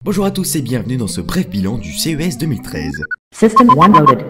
Bonjour à tous et bienvenue dans ce bref bilan du CES 2013. System 1 loaded.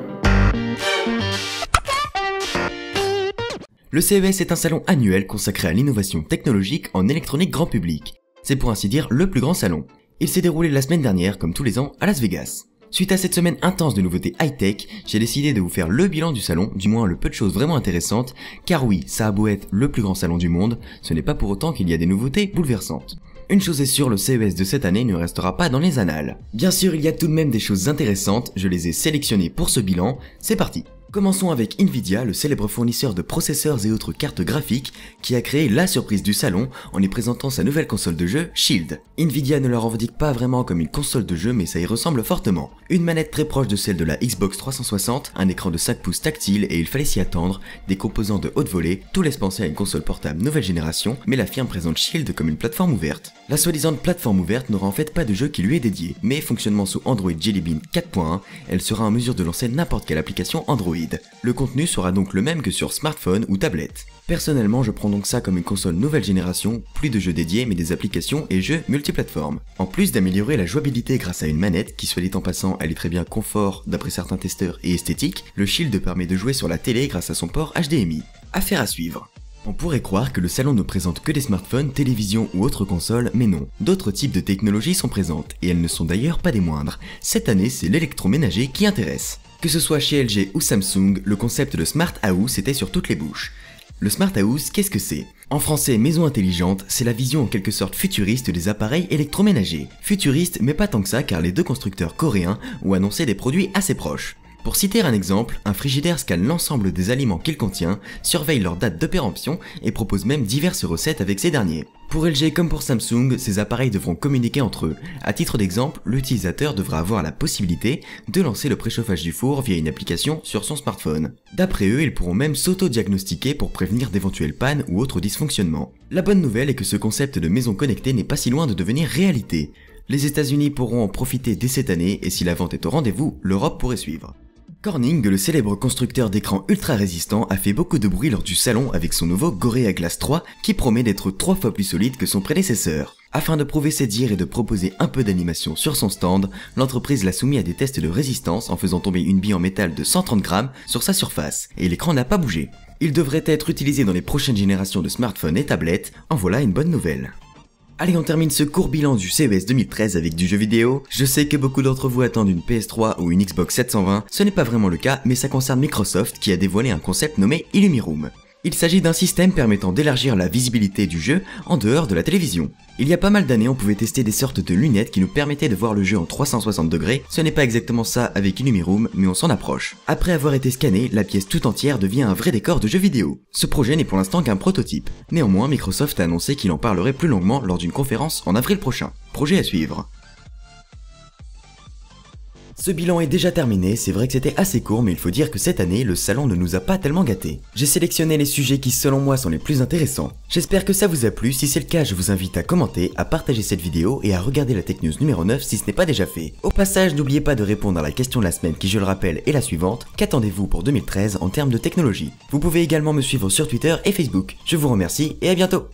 Le CES est un salon annuel consacré à l'innovation technologique en électronique grand public. C'est pour ainsi dire le plus grand salon. Il s'est déroulé la semaine dernière, comme tous les ans, à Las Vegas. Suite à cette semaine intense de nouveautés high-tech, j'ai décidé de vous faire le bilan du salon, du moins le peu de choses vraiment intéressantes, car oui, ça a beau être le plus grand salon du monde, ce n'est pas pour autant qu'il y a des nouveautés bouleversantes. Une chose est sûre, le CES de cette année ne restera pas dans les annales. Bien sûr, il y a tout de même des choses intéressantes, je les ai sélectionnées pour ce bilan, c'est parti. Commençons avec Nvidia, le célèbre fournisseur de processeurs et autres cartes graphiques, qui a créé la surprise du salon en y présentant sa nouvelle console de jeu, Shield. Nvidia ne la revendique pas vraiment comme une console de jeu, mais ça y ressemble fortement. Une manette très proche de celle de la Xbox 360, un écran de 5 pouces tactile et il fallait s'y attendre, des composants de haute volée, tout laisse penser à une console portable nouvelle génération, mais la firme présente Shield comme une plateforme ouverte. La soi-disant plateforme ouverte n'aura en fait pas de jeu qui lui est dédié, mais fonctionnement sous Android Jelly Bean 4.1, elle sera en mesure de lancer n'importe quelle application Android. Le contenu sera donc le même que sur smartphone ou tablette. Personnellement, je prends donc ça comme une console nouvelle génération, plus de jeux dédiés mais des applications et jeux multiplateformes. En plus d'améliorer la jouabilité grâce à une manette, qui soit dit en passant, elle est très bien confort d'après certains testeurs et esthétique, le Shield permet de jouer sur la télé grâce à son port HDMI. Affaire à suivre. On pourrait croire que le salon ne présente que des smartphones, télévisions ou autres consoles, mais non. D'autres types de technologies sont présentes, et elles ne sont d'ailleurs pas des moindres. Cette année, c'est l'électroménager qui intéresse. Que ce soit chez LG ou Samsung, le concept de Smart House était sur toutes les bouches. Le Smart House, qu'est-ce que c'est? En français, maison intelligente, c'est la vision en quelque sorte futuriste des appareils électroménagers. Futuriste, mais pas tant que ça car les deux constructeurs coréens ont annoncé des produits assez proches. Pour citer un exemple, un frigidaire scanne l'ensemble des aliments qu'il contient, surveille leur date de péremption et propose même diverses recettes avec ces derniers. Pour LG comme pour Samsung, ces appareils devront communiquer entre eux. À titre d'exemple, l'utilisateur devra avoir la possibilité de lancer le préchauffage du four via une application sur son smartphone. D'après eux, ils pourront même s'auto-diagnostiquer pour prévenir d'éventuelles pannes ou autres dysfonctionnements. La bonne nouvelle est que ce concept de maison connectée n'est pas si loin de devenir réalité. Les États-Unis pourront en profiter dès cette année et si la vente est au rendez-vous, l'Europe pourrait suivre. Corning, le célèbre constructeur d'écrans ultra résistants, a fait beaucoup de bruit lors du salon avec son nouveau Gorilla Glass 3 qui promet d'être 3 fois plus solide que son prédécesseur. Afin de prouver ses dires et de proposer un peu d'animation sur son stand, l'entreprise l'a soumis à des tests de résistance en faisant tomber une bille en métal de 130 grammes sur sa surface, et l'écran n'a pas bougé. Il devrait être utilisé dans les prochaines générations de smartphones et tablettes, en voilà une bonne nouvelle. Allez, on termine ce court bilan du CES 2013 avec du jeu vidéo. Je sais que beaucoup d'entre vous attendent une PS3 ou une Xbox 720, ce n'est pas vraiment le cas, mais ça concerne Microsoft qui a dévoilé un concept nommé Illumiroom. Il s'agit d'un système permettant d'élargir la visibilité du jeu en dehors de la télévision. Il y a pas mal d'années, on pouvait tester des sortes de lunettes qui nous permettaient de voir le jeu en 360 degrés. Ce n'est pas exactement ça avec Illumiroom, mais on s'en approche. Après avoir été scanné, la pièce tout entière devient un vrai décor de jeu vidéo. Ce projet n'est pour l'instant qu'un prototype. Néanmoins, Microsoft a annoncé qu'il en parlerait plus longuement lors d'une conférence en avril prochain. Projet à suivre. Ce bilan est déjà terminé, c'est vrai que c'était assez court mais il faut dire que cette année, le salon ne nous a pas tellement gâtés. J'ai sélectionné les sujets qui selon moi sont les plus intéressants. J'espère que ça vous a plu, si c'est le cas je vous invite à commenter, à partager cette vidéo et à regarder la Tech News numéro 9 si ce n'est pas déjà fait. Au passage, n'oubliez pas de répondre à la question de la semaine qui je le rappelle est la suivante, qu'attendez-vous pour 2013 en termes de technologie? Vous pouvez également me suivre sur Twitter et Facebook. Je vous remercie et à bientôt.